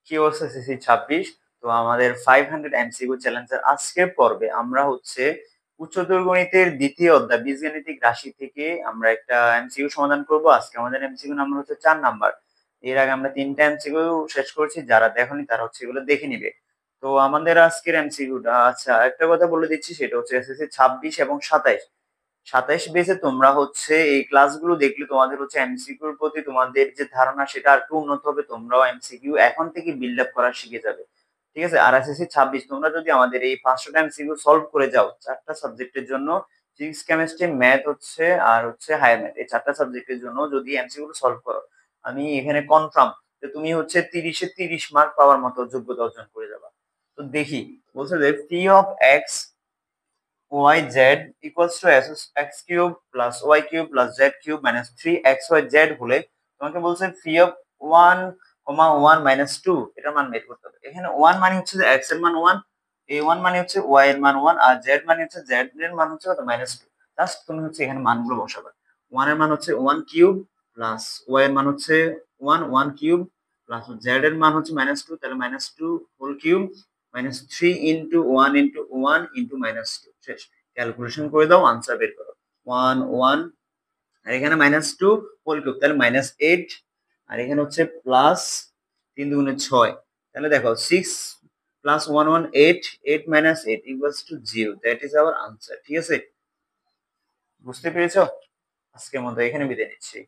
কি অবস্থা সিসি 26? তো আমাদের 500 এমসিকিউ চ্যালেঞ্জের আজকের পর্বে আমরা হচ্ছে উচ্চতর গণিতের দ্বিতীয় অধ্যায় বীজগাণিতিক রাশি থেকে আমরা একটা এমসিকিউ সমাধান করব। আজকে আমাদের এমসিকিউ নাম্বার হচ্ছে 4 নাম্বার। এর আগে আমরা 3টা এমসিকিউ শেষ করেছি, যারা দেখনি তারা হচ্ছে এগুলো দেখে নিবে। তো আমাদের আজকের এমসিকিউটা, আচ্ছা একটা কথা বলে দিচ্ছি, সেটা হচ্ছে এসএসসি 26 এবং 27, 27 বেসে তোমরা হচ্ছে এই ক্লাসগুলো দেখলে তোমাদের হচ্ছে এমসিকিউর প্রতি তোমাদের যে ধারণা সেটা আর একটু উন্নত হবে। তোমরাও এমসিকিউ এখন থেকে বিল্ড আপ করা শিখে যাবে, ঠিক আছে? আর এসএসসি 26 তোমরা যদি আমাদের এই 500টা এমসিকিউ সলভ করে যাও 4টা সাবজেক্টের জন্য, ফিজিক্স, কেমিস্ট্রি, ম্যাথ হচ্ছে আর হচ্ছে হায়ার ম্যাথ, এই 4টা সাবজেক্টের জন্য যদি এমসিকিউ সলভ করো, আমি এখানে কনফার্ম যে তুমি হচ্ছে 30 এ 30 মার্ক পাওয়ার মতো যোগ্যতা অর্জন করে যাবা। তো দেখি, বলছে যে P of x yz equals to x cube plus y cube plus z cube minus 3xyz হলে তোমাকে বলছে phi of 1, 1 minus 2 এটার মান বের করতে হবে। এখানে 1 মানে হচ্ছে যে x এর মান 1, এই 1 মানে হচ্ছে y এর মান 1, আর z মানে হচ্ছে z এর মান হচ্ছে কত -2। জাস্ট তুমি হচ্ছে এখানে মানগুলো বসাবে। 1 এর মান হচ্ছে 1 কিউব প্লাস y এর মান হচ্ছে 1 কিউব প্লাস z এর মান হচ্ছে -2, তাহলে -2 whole cube minus 3 into 1 into 1 into -2। শেষ। ক্যালকুলেশন করে দাও, আনসার বের করো। 1 আর এখানে -2 হোল কিউব, তাহলে -8, আর এখানে হচ্ছে প্লাস 3 দুগুণে 6, তাহলে দেখো 6 plus 1 8, 8 minus 8 equals to 0, that is our answer. ঠিক আছে, বুঝতে পেরেছো? আজকের মতো এখানে বিদায় নিচ্ছি।